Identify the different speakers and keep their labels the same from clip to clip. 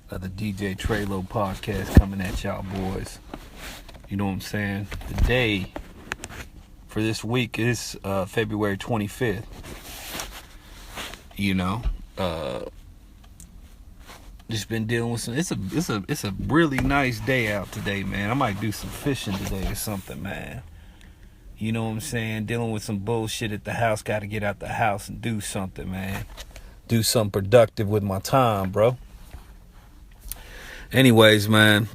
Speaker 1: The DJ Treylow podcast coming at y'all boys. You know what I'm saying? The day for this week is February 25th. You know, just been dealing with some. It's a really nice day out today, man. I might do some fishing today or something, man. You know what I'm saying? Dealing with some bullshit at the house. Got to get out the house and do something, man. Do something productive with my time, bro. Anyways, man,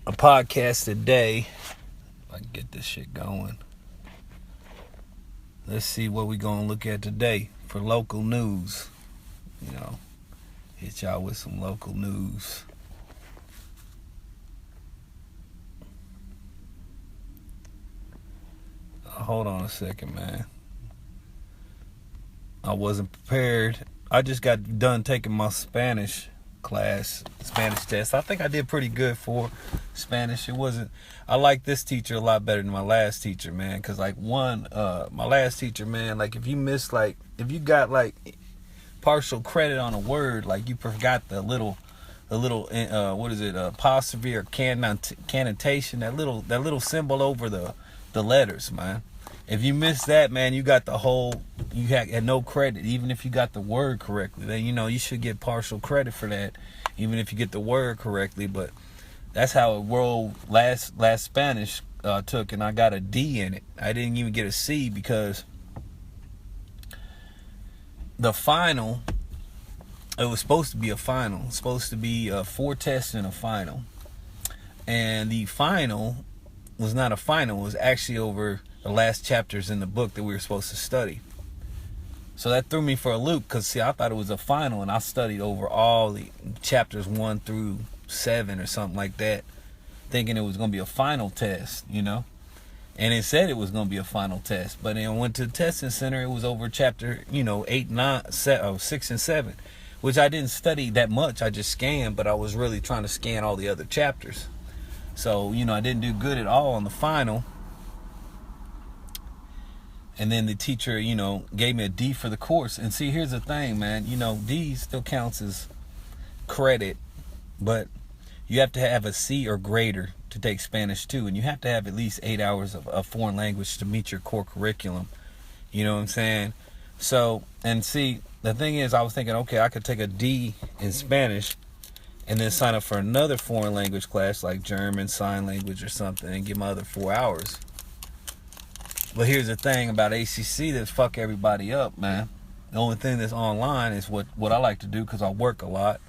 Speaker 1: a podcast today. If I can get this shit going. Let's see what we gonna look at today for local news. You know, hit y'all with some local news. Hold on a second, man. I wasn't prepared. I just got done taking my Spanish test. I think I did pretty good for Spanish. I like this teacher a lot better than my last teacher, man. Cause my last teacher, man, like if you got like partial credit on a word, like you forgot the little apostrophe or connotation, that little symbol over the letters, man. If you missed that, man, you got you had no credit, even if you got the word correctly. Then, you should get partial credit for that, even if you get the word correctly. But that's how it rolled last Spanish took, and I got a D in it. I didn't even get a C because the final, it was supposed to be a final. It was supposed to be 4 tests and a final. And the final was not a final. It was actually over the last chapters in the book that we were supposed to study. So that threw me for a loop because, I thought it was a final, and I studied over all the chapters 1 through 7 or something like that, thinking it was going to be a final test, And it said it was going to be a final test. But then I went to the testing center. It was over chapter, 8, 9, 6, and 7, which I didn't study that much. I just scanned, but I was really trying to scan all the other chapters. So, I didn't do good at all on the final. And then the teacher, gave me a D for the course. And see, here's the thing, man. D still counts as credit, but you have to have a C or greater to take Spanish 2. And you have to have at least 8 hours of foreign language to meet your core curriculum. You know what I'm saying? So, and see, the thing is, I was thinking, okay, I could take a D in Spanish and then sign up for another foreign language class like German, sign language or something, and get my other 4 hours. But here's the thing about ACC that fuck everybody up, man. The only thing that's online is what I like to do because I work a lot.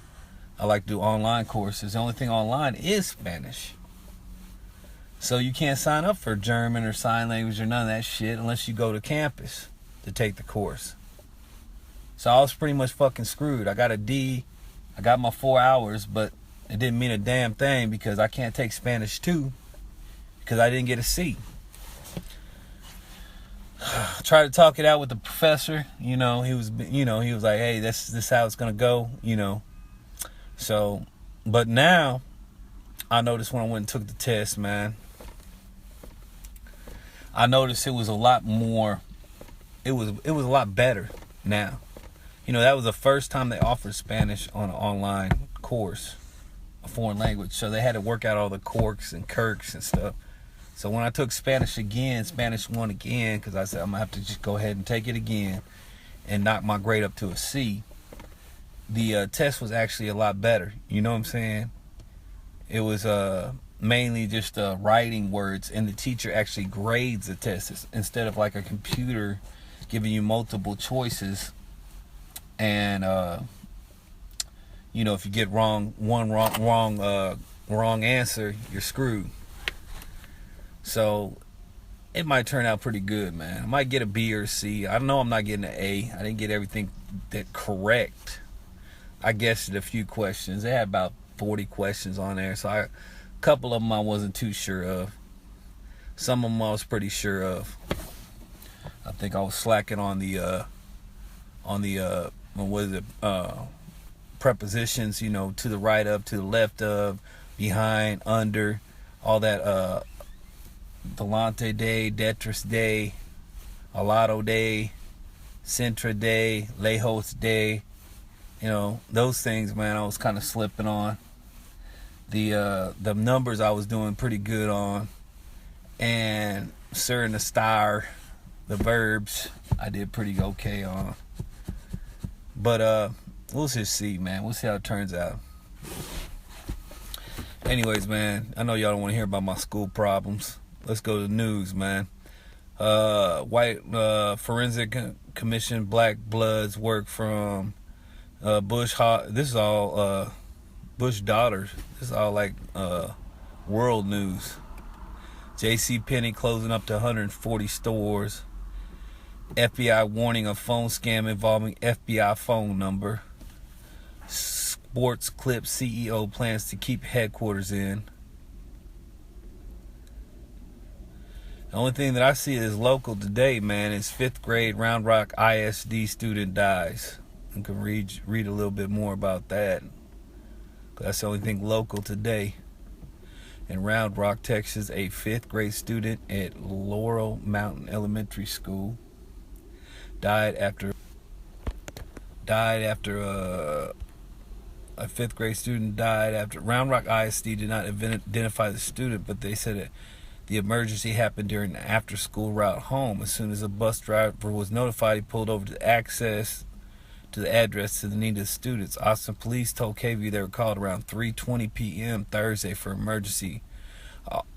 Speaker 1: I like to do online courses. The only thing online is Spanish. So you can't sign up for German or sign language or none of that shit unless you go to campus to take the course. So I was pretty much fucking screwed. I got a D. I got my 4 hours, but it didn't mean a damn thing because I can't take Spanish 2 because I didn't get a C. Tried to talk it out with the professor. He was like, hey, this is how it's gonna go. So, but now I noticed when I went and took the test, man, I noticed it was a lot more. It was a lot better now. That was the first time they offered Spanish on an online course, a foreign language. So they had to work out all the corks and kirks and stuff. So when I took Spanish 1 again, because I said I'm going to have to just go ahead and take it again and knock my grade up to a C, the test was actually a lot better. You know what I'm saying? It was mainly just writing words, and the teacher actually grades the test instead of like a computer giving you multiple choices. And, if you get wrong answer, you're screwed. So it might turn out pretty good, man. I might get a B or a C. I know I'm not getting an A. I didn't get everything that correct. I guessed a few questions. They had about 40 questions on there. So a couple of them I wasn't too sure of. Some of them I was pretty sure of. I think I was slacking on the prepositions, to the right of, to the left of, behind, under, all that Delante Day, Detrás Day, Alado Day, Centra Day, Lejos Day, You know, those things, man, I was kind of slipping on. The numbers I was doing pretty good on, and certain the star, the verbs, I did pretty okay on. But we'll just see, man. We'll see how it turns out. Anyways, man, I know y'all don't want to hear about my school problems. Let's go to the news, man. White forensic commission black bloods work from Bush. This is all Bush daughters. This is all like world news. J.C. Penney closing up to 140 stores. FBI warning of phone scam involving FBI phone number. Sports Clip CEO plans to keep headquarters in. The only thing that I see is local today, man, is 5th grade Round Rock ISD student dies. You can read a little bit more about that. That's the only thing local today. In Round Rock, Texas, a 5th grade student at Laurel Mountain Elementary School died after a 5th grade student died after Round Rock ISD did not identify the student, but they said that the emergency happened during the after-school route home. As soon as a bus driver was notified, he pulled over to access to the address to the needed students. Austin police told KVUE they were called around 3:20 p.m. Thursday for emergency.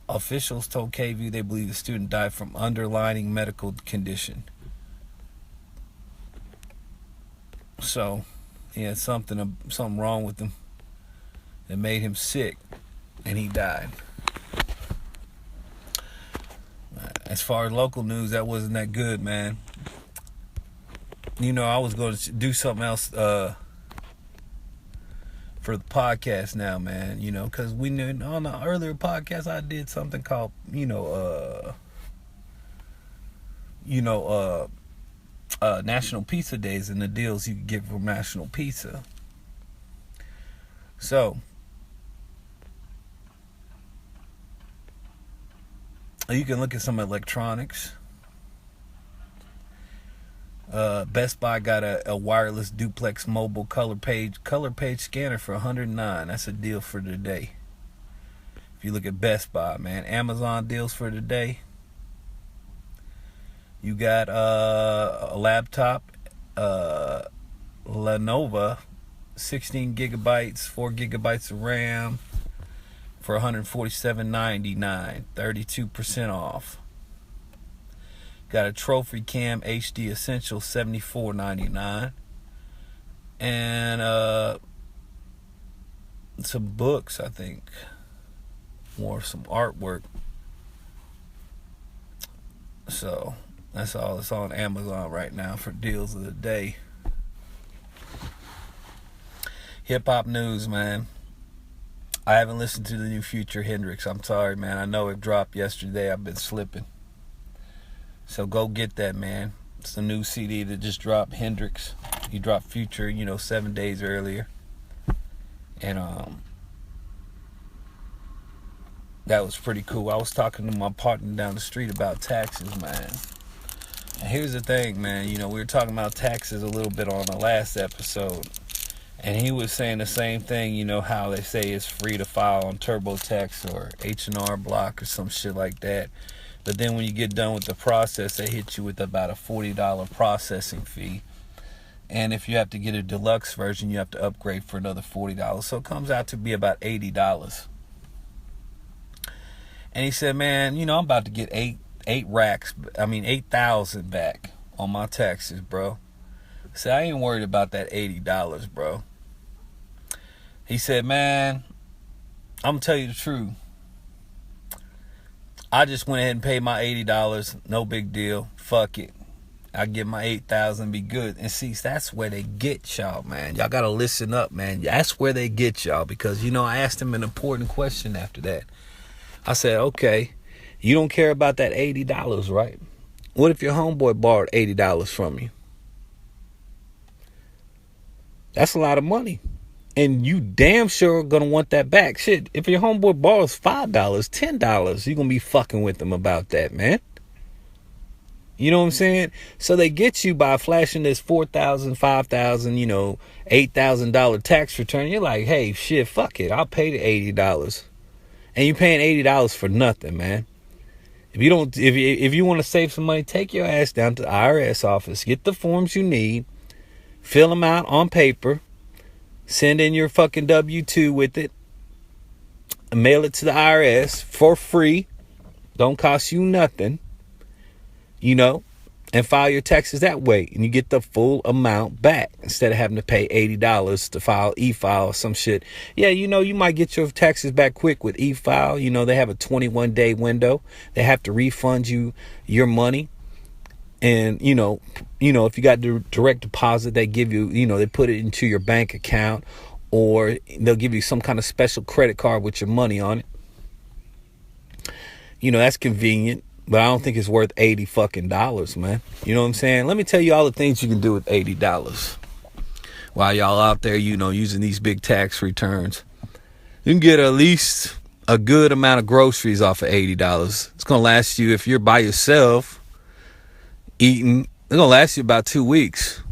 Speaker 1: Officials told KVUE they believe the student died from underlying medical condition. So, he had something wrong with him that made him sick, and he died. As far as local news, that wasn't that good, man. You know, I was going to do something else for the podcast now, man. You know, because we knew on the earlier podcast I did something called, National Pizza Days and the deals you could get from National Pizza. So, you can look at some electronics. Best Buy got a wireless duplex mobile color page scanner for $109. That's a deal for today. If you look at Best Buy, man. Amazon deals for today. You got a laptop, Lenovo, 16 gigabytes, 4 gigabytes of RAM for $147.99, 32% off. Got a Trophy Cam HD Essential, $74.99. And some books, I think. More some artwork. So that's all that's on Amazon right now for deals of the day. Hip hop news, man. I haven't listened to the new Future Hendrix. I'm sorry, man. I know it dropped yesterday. I've been slipping. So go get that, man. It's the new CD that just dropped, Hendrix. He dropped Future, 7 days earlier. And that was pretty cool. I was talking to my partner down the street about taxes, man. And here's the thing, man. We were talking about taxes a little bit on the last episode. And he was saying the same thing, how they say it's free to file on TurboTax or H&R Block or some shit like that. But then when you get done with the process, they hit you with about a $40 processing fee. And if you have to get a deluxe version, you have to upgrade for another $40. So it comes out to be about $80. And he said, man, I'm about to get 8,000 back on my taxes, bro. So I ain't worried about that $80, bro. He said, man, I'm gonna tell you the truth. I just went ahead and paid my $80. No big deal. Fuck it. I get my 8,000, be good. And see, that's where they get y'all, man. Y'all gotta listen up, man. That's where they get y'all. Because, I asked him an important question after that. I said, okay, you don't care about that $80, right? What if your homeboy borrowed $80 from you? That's a lot of money. And you damn sure gonna want that back. Shit, if your homeboy borrows $5, $10, you're gonna be fucking with them about that, man. You know what I'm saying? So they get you by flashing this $4,000, $5,000, $8,000 tax return. You're like, hey, shit, fuck it. I'll pay the $80. And you're paying $80 for nothing, man. If you want to save some money, take your ass down to the IRS office, get the forms you need, fill them out on paper, send in your fucking W-2 with it, and mail it to the IRS for free. Don't cost you nothing. And file your taxes that way. And you get the full amount back instead of having to pay $80 to file e-file or some shit. Yeah, you might get your taxes back quick with e-file. They have a 21-day window. They have to refund you your money. And, if you got the direct deposit, they give you, they put it into your bank account, or they'll give you some kind of special credit card with your money on it. That's convenient. But I don't think it's worth $80 fucking dollars, man. You know what I'm saying? Let me tell you all the things you can do with $80. While y'all out there, using these big tax returns. You can get at least a good amount of groceries off of $80. It's going to last you, if you're by yourself eating, it's going to last you about 2 weeks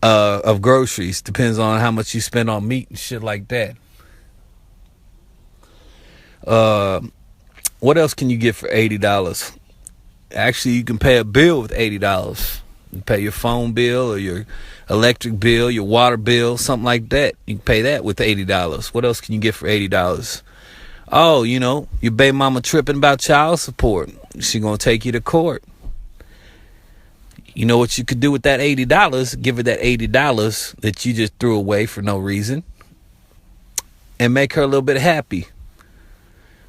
Speaker 1: of groceries. Depends on how much you spend on meat and shit like that. What else can you get for $80? Actually, you can pay a bill with $80. You pay your phone bill or your electric bill, your water bill, something like that. You can pay that with $80. What else can you get for $80? Oh, your baby mama tripping about child support. She gonna take you to court. You know what you could do with that $80? Give her that $80 that you just threw away for no reason, and make her a little bit happy.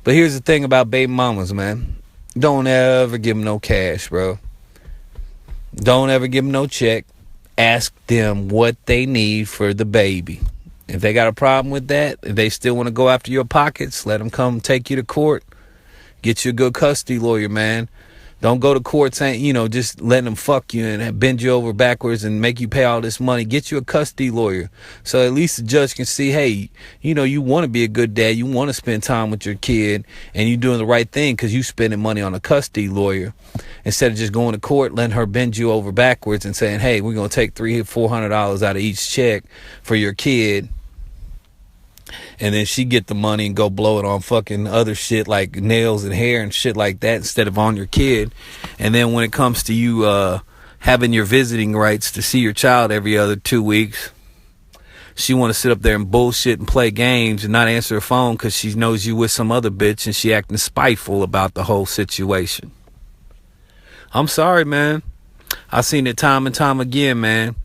Speaker 1: But here's the thing about baby mamas, man. Don't ever give them no cash, bro. Don't ever give them no check. Ask them what they need for the baby. If they got a problem with that, if they still want to go after your pockets, let them come take you to court. Get you a good custody lawyer, man. Don't go to court saying, just letting them fuck you and bend you over backwards and make you pay all this money. Get you a custody lawyer. So at least the judge can see, hey, you want to be a good dad. You want to spend time with your kid, and you're doing the right thing because you spending money on a custody lawyer instead of just going to court, letting her bend you over backwards and saying, hey, we're going to take $300-400 out of each check for your kid. And then she get the money and go blow it on fucking other shit like nails and hair and shit like that instead of on your kid. And then when it comes to you having your visiting rights to see your child every other 2 weeks, she want to sit up there and bullshit and play games and not answer her phone because she knows you with some other bitch and she acting spiteful about the whole situation. I'm sorry, man. I've seen it time and time again, man.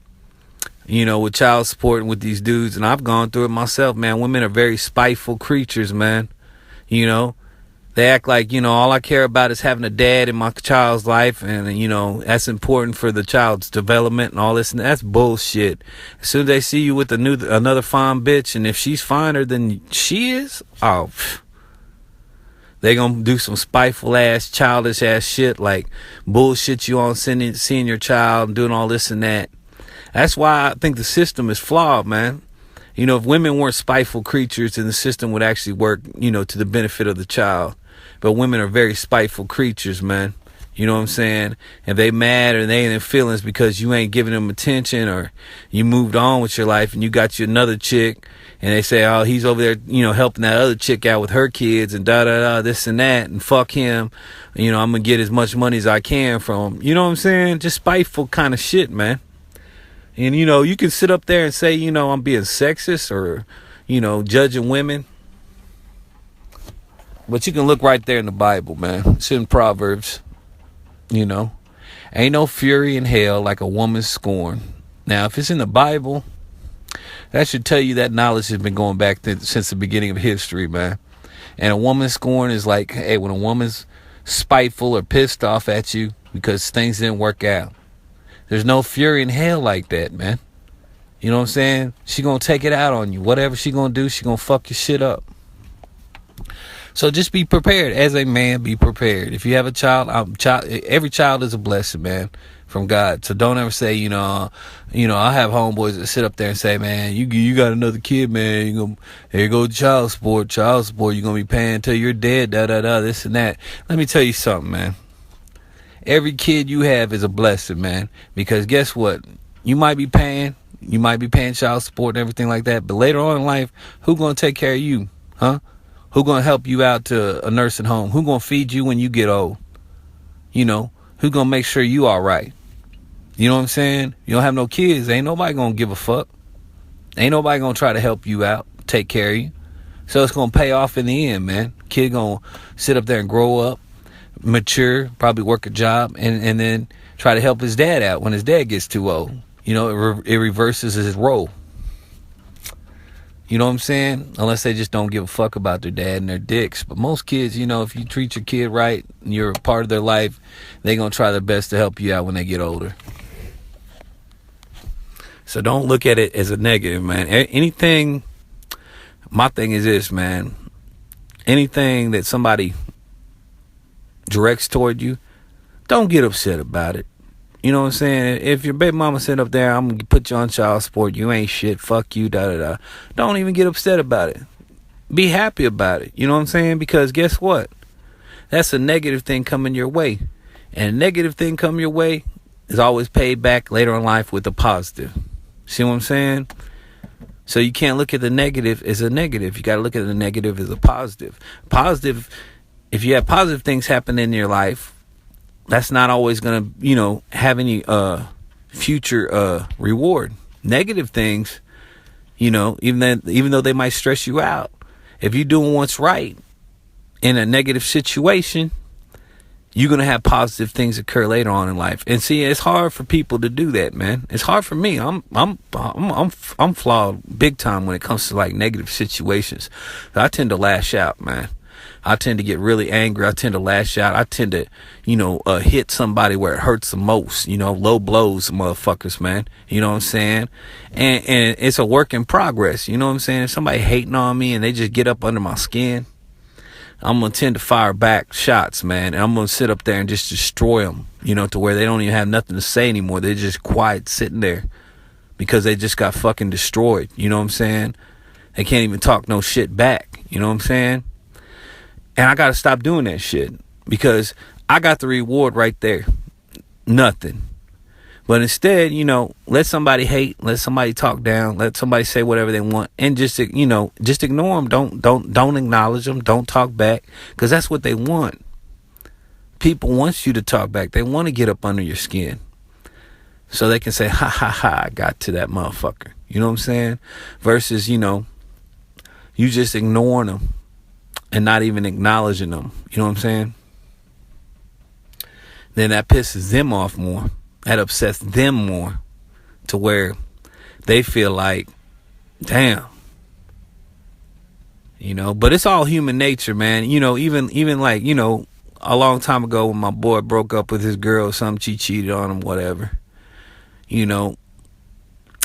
Speaker 1: With child support and with these dudes, and I've gone through it myself, man. Women are very spiteful creatures, man. They act like, all I care about is having a dad in my child's life, and, that's important for the child's development and all this, and that's bullshit. As soon as they see you with another fine bitch, and if she's finer than she is, they gonna do some spiteful ass, childish ass shit, like bullshit you on seeing your child and doing all this and that. That's why I think the system is flawed, man. If women weren't spiteful creatures, then the system would actually work, to the benefit of the child. But women are very spiteful creatures, man. You know what I'm saying? If they mad or they in their feelings because you ain't giving them attention, or you moved on with your life and you got you another chick, and they say, oh, he's over there, helping that other chick out with her kids and this and that, and fuck him. I'm going to get as much money as I can from him. You know what I'm saying? Just spiteful kind of shit, man. And, you can sit up there and say, I'm being sexist or, judging women. But you can look right there in the Bible, man. It's in Proverbs, Ain't no fury in hell like a woman's scorn. Now, if it's in the Bible, that should tell you that knowledge has been going back since the beginning of history, man. And a woman's scorn is like, hey, when a woman's spiteful or pissed off at you because things didn't work out. There's no fury in hell like that, man. You know what I'm saying? She gonna take it out on you. Whatever she gonna do, she gonna fuck your shit up. So just be prepared. As a man, be prepared. If you have a child, every child is a blessing, man, from God. So don't ever say, I have homeboys that sit up there and say, man, you got another kid, man. Here goes child support. You're gonna be paying till you're dead. This and that. Let me tell you something, man. Every kid you have is a blessing, man. Because guess what? You might be paying child support and everything like that, but later on in life, who gonna take care of you? Huh? Who gonna help you out to a nursing home? Who gonna feed you when you get old? You know, who gonna make sure you all right? You know what I'm saying? You don't have no kids, ain't nobody gonna give a fuck. Ain't nobody gonna try to help you out, take care of you. So it's gonna pay off in the end, man. Kid gonna sit up there and grow up, mature, probably work a job, and then try to help his dad out when his dad gets too old. You know, it reverses his role. You know what I'm saying? Unless they just don't give a fuck about their dad and their dicks. But most kids, you know, if you treat your kid right and you're a part of their life, they're going to try their best to help you out when they get older. So don't look at it as a negative, man. Anything, my thing is this, man. Anything that somebody directs toward you, don't get upset about it. You know what I'm saying? If your baby mama sit up there, I'm going to put you on child support. You ain't shit. Fuck you, da-da-da. Don't even get upset about it. Be happy about it. You know what I'm saying? Because guess what? That's a negative thing coming your way. And a negative thing coming your way is always paid back later in life with a positive. See what I'm saying? So you can't look at the negative as a negative. You got to look at the negative as a positive. Positive, if you have positive things happen in your life, that's not always going to, you know, have any future reward. Negative things, you know, even though they might stress you out, if you're doing what's right in a negative situation, you're going to have positive things occur later on in life. And see, it's hard for people to do that, man. It's hard for me. I'm flawed big time when it comes to like negative situations. I tend to lash out, man. I tend to get really angry. I tend to lash out. I tend to, you know, hit somebody where it hurts the most. You know, low blows, motherfuckers, man. You know what I'm saying? And it's a work in progress. You know what I'm saying? If somebody hating on me and they just get up under my skin, I'm going to tend to fire back shots, man. And I'm going to sit up there and just destroy them, you know, to where they don't even have nothing to say anymore. They're just quiet sitting there because they just got fucking destroyed. You know what I'm saying? They can't even talk no shit back. You know what I'm saying? And I got to stop doing that shit because I got the reward right there. Nothing. But instead, you know, let somebody hate, let somebody talk down, let somebody say whatever they want, and just, you know, just ignore them. Don't acknowledge them. Don't talk back, because that's what they want. People want you to talk back. They want to get up under your skin so they can say, ha, ha, ha, I got to that motherfucker. You know what I'm saying? Versus, you know, you just ignoring them and not even acknowledging them. You know what I'm saying? Then that pisses them off more. That upsets them more to where they feel like, damn. You know, but it's all human nature, man. You know, even like, you know, a long time ago when my boy broke up with his girl or something, she cheated on him, whatever. You know,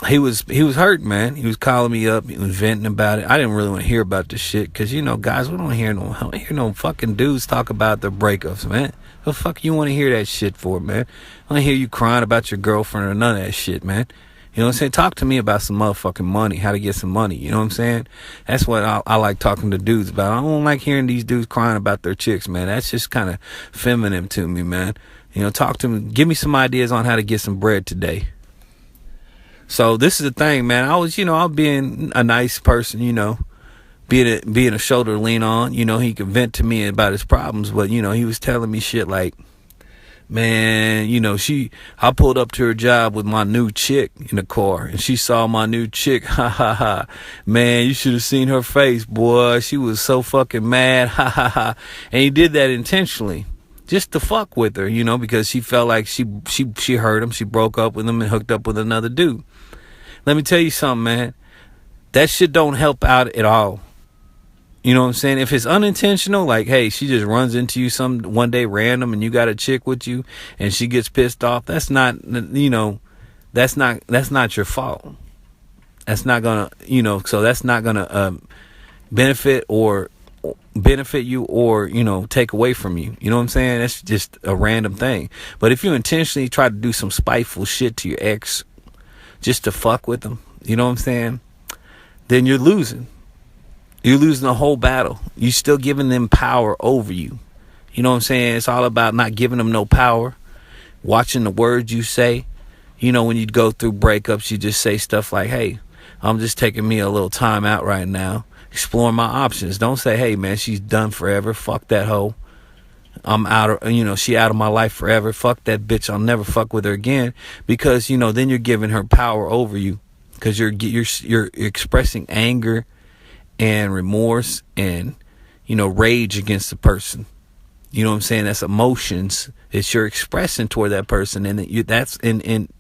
Speaker 1: he was hurt, man. He was calling me up. He was venting about it. I didn't really want to hear about this shit because, you know, guys, we don't hear no fucking dudes talk about their breakups, man. The fuck you want to hear that shit for, man? I want to hear you crying about your girlfriend or none of that shit, man. You know what I'm saying? Talk to me about some motherfucking money, how to get some money. You know what I'm saying? That's what I like talking to dudes about. I don't like hearing these dudes crying about their chicks, man. That's just kind of feminine to me, man. You know, talk to me. Give me some ideas on how to get some bread today. So this is the thing, man. I'm being a nice person, you know, being a shoulder to lean on. You know, he could vent to me about his problems, but, you know, he was telling me shit like, man, you know, I pulled up to her job with my new chick in the car, and she saw my new chick. Ha ha ha. Man, you should have seen her face, boy. She was so fucking mad. Ha ha ha. And he did that intentionally, just to fuck with her, you know, because she felt like she hurt him. She broke up with him and hooked up with another dude. Let me tell you something, man. That shit don't help out at all. You know what I'm saying? If it's unintentional, like, hey, she just runs into you one day random and you got a chick with you and she gets pissed off, that's not, you know, that's not your fault. That's not gonna, you know, so that's not gonna benefit you or, you know, take away from you. You know what I'm saying? That's just a random thing. But if you intentionally try to do some spiteful shit to your ex just to fuck with them, you know what I'm saying? Then you're losing. You're losing the whole battle. You're still giving them power over you. You know what I'm saying? It's all about not giving them no power. watching the words you say. You know, when you go through breakups, you just say stuff like, hey, I'm just taking me a little time out right now, exploring my options. Don't say, hey, man, she's done forever. Fuck that hoe. I'm out of, she out of my life forever. Fuck that bitch. I'll never fuck with her again. Because, then you're giving her power over you. Because you're expressing anger and remorse and, rage against the person. You know what I'm saying? That's emotions that you're expressing toward that person. And and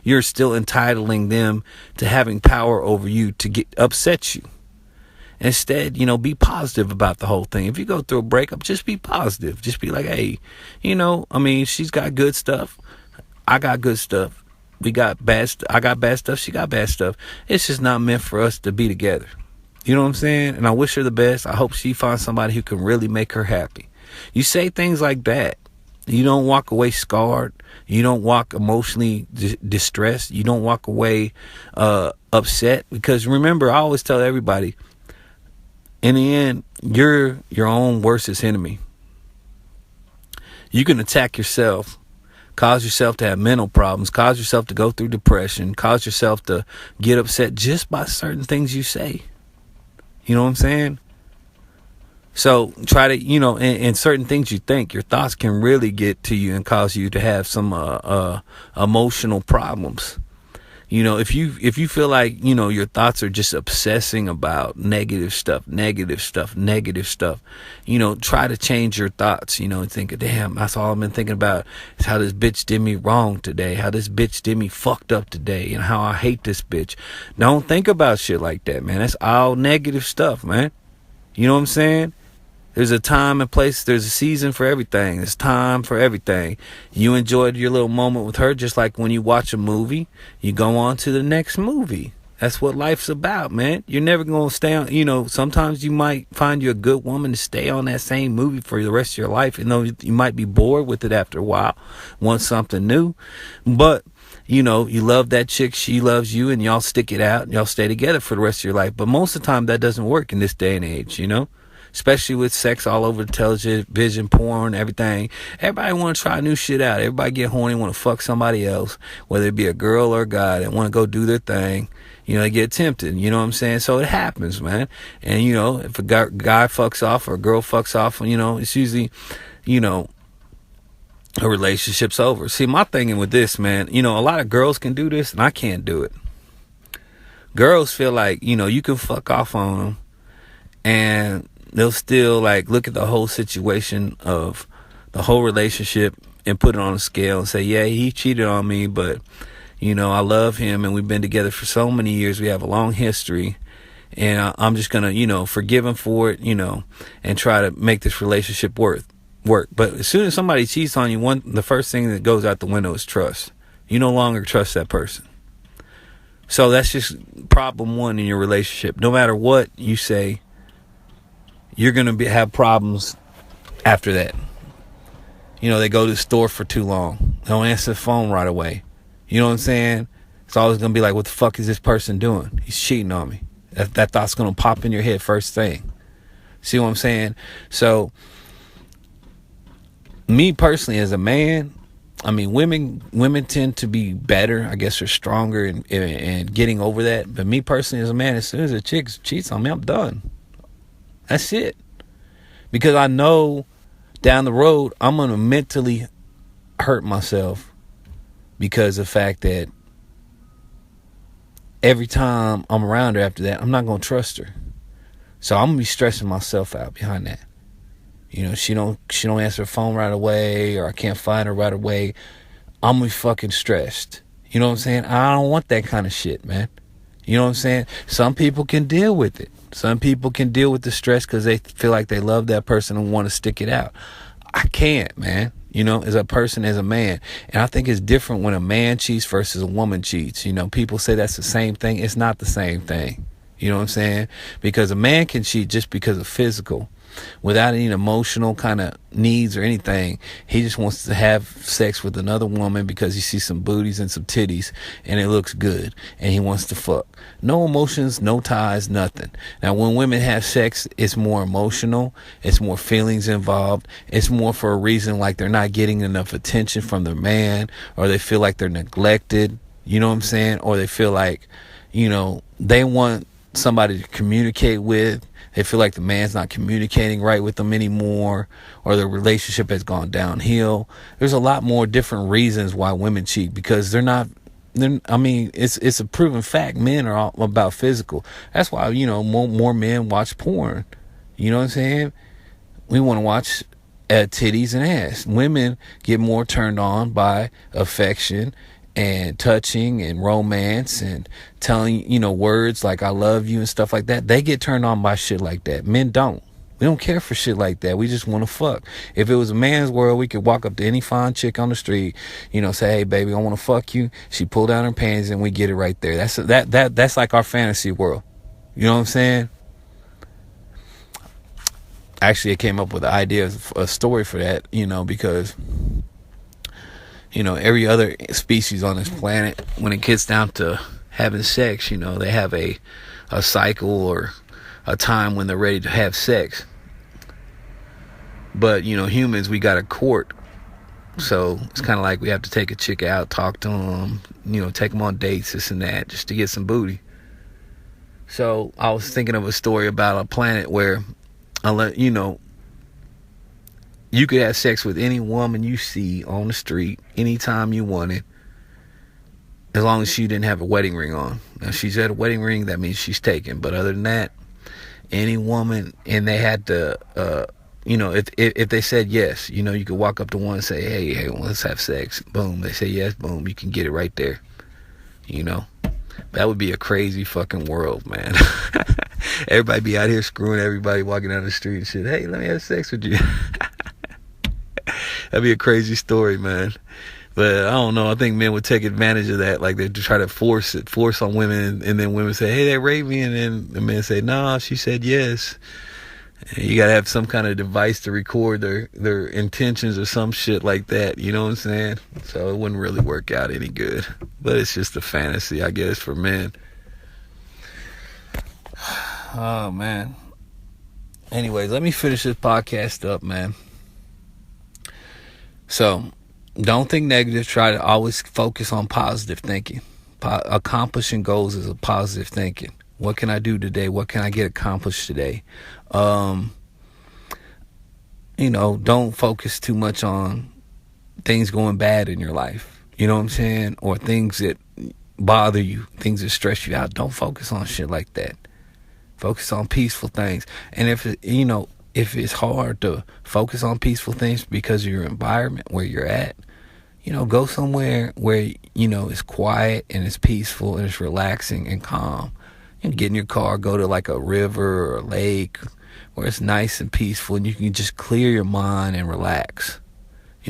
Speaker 1: you're still entitling them to having power over you to upset you. Instead, be positive about the whole thing. If you go through a breakup, just be positive. Just be like, hey, she's got good stuff. I got good stuff. I got bad stuff. She got bad stuff. It's just not meant for us to be together. You know what I'm saying? And I wish her the best. I hope she finds somebody who can really make her happy. You say things like that. You don't walk away scarred. You don't walk emotionally distressed. You don't walk away upset. Because remember, I always tell everybody, in the end, you're your own worstest enemy. You can attack yourself, cause yourself to have mental problems, cause yourself to go through depression, cause yourself to get upset just by certain things you say. You know what I'm saying? So try to, and certain things you think, your thoughts can really get to you and cause you to have some emotional problems. If you feel like, your thoughts are just obsessing about negative stuff, try to change your thoughts, and think, damn, that's all I've been thinking about is how this bitch did me wrong today, how this bitch did me fucked up today, and how I hate this bitch. Don't think about shit like that, man. That's all negative stuff, man. You know what I'm saying? There's a time and place. There's a season for everything. There's time for everything. You enjoyed your little moment with her, just like when you watch a movie, you go on to the next movie. That's what life's about, man. You're never going to stay on, sometimes you might find you a good woman to stay on that same movie for the rest of your life. And though you might be bored with it after a while, want something new. But, you love that chick, she loves you, and y'all stick it out and y'all stay together for the rest of your life. But most of the time that doesn't work in this day and age, especially with sex all over the television, porn, everything. Everybody want to try new shit out. Everybody get horny, want to fuck somebody else, whether it be a girl or a guy. They want to go do their thing. They get tempted. You know what I'm saying? So it happens, man. And, if a guy fucks off or a girl fucks off, it's usually, a relationship's over. See, my thing with this, man, a lot of girls can do this and I can't do it. Girls feel like, you can fuck off on them and they'll still look at the whole situation of the whole relationship and put it on a scale and say, yeah, he cheated on me, but, I love him and we've been together for so many years. We have a long history and I'm just going to, forgive him for it, and try to make this relationship work. But as soon as somebody cheats on you, the first thing that goes out the window is trust. You no longer trust that person. So that's just problem one in your relationship. No matter what you say, you're going to have problems after that. They go to the store for too long. They don't answer the phone right away. You know what I'm saying? It's always going to be like, what the fuck is this person doing? He's cheating on me. That thought's going to pop in your head first thing. See what I'm saying? So, me personally as a man, women tend to be better, I guess, or stronger in getting over that. But me personally as a man, as soon as a chick cheats on me, I'm done. That's it. Because I know down the road, I'm going to mentally hurt myself because of the fact that every time I'm around her after that, I'm not going to trust her. So I'm going to be stressing myself out behind that. She don't answer her phone right away, or I can't find her right away. I'm going to be fucking stressed. You know what I'm saying? I don't want that kind of shit, man. You know what I'm saying? Some people can deal with it. Some people can deal with the stress because they feel like they love that person and want to stick it out. I can't, man. As a person, as a man. And I think it's different when a man cheats versus a woman cheats. People say that's the same thing. It's not the same thing. You know what I'm saying? Because a man can cheat just because of physical. without any emotional kind of needs or anything. He just wants to have sex with another woman because he sees some booties and some titties and it looks good and he wants to fuck. No emotions, no ties, nothing. Now, when women have sex, it's more emotional. It's more feelings involved. It's more for a reason like they're not getting enough attention from their man, or they feel like they're neglected. You know what I'm saying? Or they feel like, they want somebody to communicate with. They feel like the man's not communicating right with them anymore, or their relationship has gone downhill. There's a lot more different reasons why women cheat, because it's a proven fact. Men are all about physical. That's why, more men watch porn. You know what I'm saying? We want to watch titties and ass. Women get more turned on by affection and touching and romance and telling, words like I love you and stuff like that. They get turned on by shit like that. Men don't. We don't care for shit like that. We just want to fuck. If it was a man's world, we could walk up to any fine chick on the street, say, hey baby, I want to fuck you. She pull down her panties and we get it right there. That's like our fantasy world. You know what I'm saying? Actually, I came up with the idea of a story for that, because every other species on this planet, when it gets down to having sex, they have a cycle or a time when they're ready to have sex. But, humans, we got a court. So it's kind of like we have to take a chick out, talk to them, take them on dates, this and that, just to get some booty. So I was thinking of a story about a planet where, you could have sex with any woman you see on the street anytime you wanted, as long as she didn't have a wedding ring on. Now, if she's at a wedding ring, that means she's taken. But other than that, any woman, and they had to, if they said yes, you could walk up to one and say, hey, let's have sex. Boom. They say yes. Boom. You can get it right there. That would be a crazy fucking world, man. Everybody be out here screwing everybody walking down the street and shit. Hey, let me have sex with you. That'd be a crazy story, man. But I don't know. I think men would take advantage of that. Like, they try to force on women, and then women say, hey, they raped me, and then the men say, nah, she said yes. And you gotta have some kind of device to record their intentions or some shit like that. You know what I'm saying? So it wouldn't really work out any good. But it's just a fantasy, I guess, for men. Oh, man. Anyways, let me finish this podcast up, man. So, don't think negative. Try to always focus on positive thinking. Accomplishing goals is a positive thinking. What can I do today? What can I get accomplished today? Don't focus too much on things going bad in your life. You know what I'm saying? Or things that bother you, things that stress you out. Don't focus on shit like that. Focus on peaceful things. And if it's hard to focus on peaceful things because of your environment where you're at, go somewhere where, it's quiet and it's peaceful and it's relaxing and calm. Get in your car, go to like a river or a lake where it's nice and peaceful and you can just clear your mind and relax.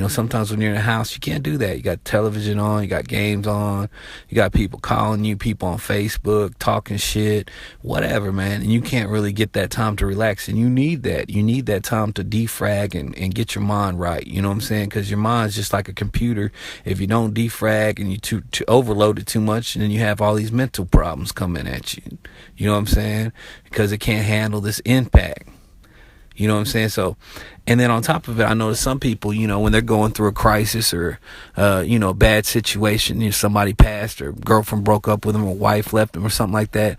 Speaker 1: Sometimes when you're in a house, you can't do that. You got television on, you got games on, you got people calling you, people on Facebook, talking shit, whatever, man. And you can't really get that time to relax. And you need that. You need that time to defrag and get your mind right. You know what I'm saying? Because your mind's just like a computer. If you don't defrag and you too overload it too much, then you have all these mental problems coming at you. You know what I'm saying? Because it can't handle this impact. You know what I'm saying? So, and then on top of it, I notice some people, when they're going through a crisis or, a bad situation, somebody passed or girlfriend broke up with them or wife left them or something like that,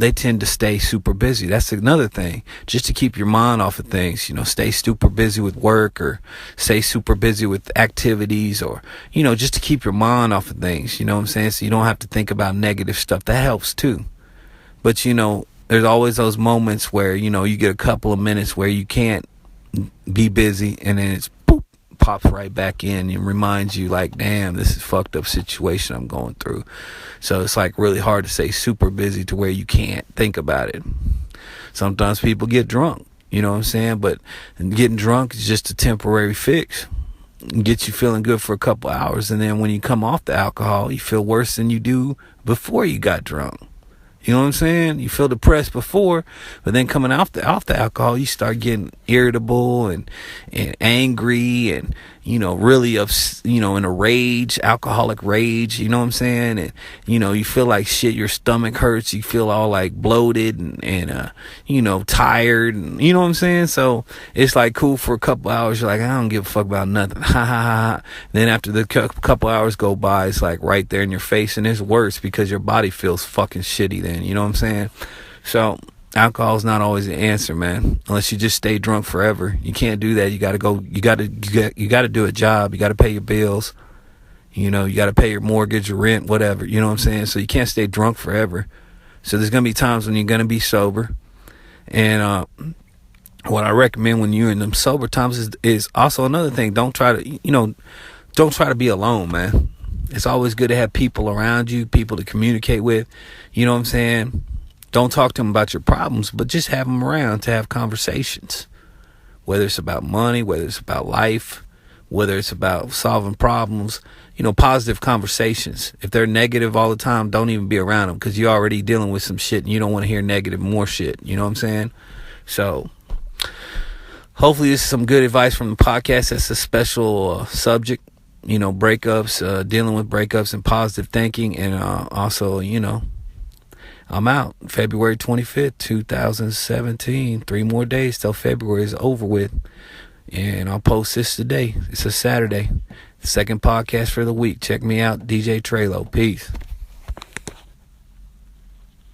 Speaker 1: they tend to stay super busy. That's another thing, just to keep your mind off of things, stay super busy with work or stay super busy with activities or, just to keep your mind off of things, you know what I'm saying? So you don't have to think about negative stuff. That helps too. But, there's always those moments where, you get a couple of minutes where you can't be busy and then it's boop, pops right back in and reminds you like, damn, this is a fucked up situation I'm going through. So it's like really hard to stay super busy to where you can't think about it. Sometimes people get drunk, you know what I'm saying? But getting drunk is just a temporary fix. Get you feeling good for a couple hours, and then when you come off the alcohol, you feel worse than you do before you got drunk. You know what I'm saying? You feel depressed before, but then coming off the alcohol, you start getting irritable and angry and, really in a rage, alcoholic rage, you know what I'm saying? And, you feel like shit, your stomach hurts, you feel all like bloated and tired, and you know what I'm saying? So it's like cool for a couple hours. You're like, I don't give a fuck about nothing. Ha ha ha. Then after the couple hours go by, it's like right there in your face, and it's worse because your body feels fucking shitty then, you know what I'm saying? So alcohol is not always the answer, man, unless you just stay drunk forever. You can't do that. You got to do a job. You got to pay your bills. You got to pay your mortgage, your rent, whatever. You know what I'm saying? So you can't stay drunk forever. So there's going to be times when you're going to be sober. And what I recommend when you're in them sober times is also another thing. Don't try to be alone, man. It's always good to have people around you, people to communicate with. You know what I'm saying? Don't talk to them about your problems, but just have them around to have conversations. Whether it's about money, whether it's about life, whether it's about solving problems, positive conversations. If they're negative all the time, don't even be around them, because you're already dealing with some shit and you don't want to hear more shit. You know what I'm saying? So hopefully this is some good advice from the podcast. That's a special subject, breakups, dealing with breakups and positive thinking. And also, I'm out February 25th, 2017. 3 more days till February is over with. And I'll post this today. It's a Saturday. Second podcast for the week. Check me out, DJ Treylow. Peace.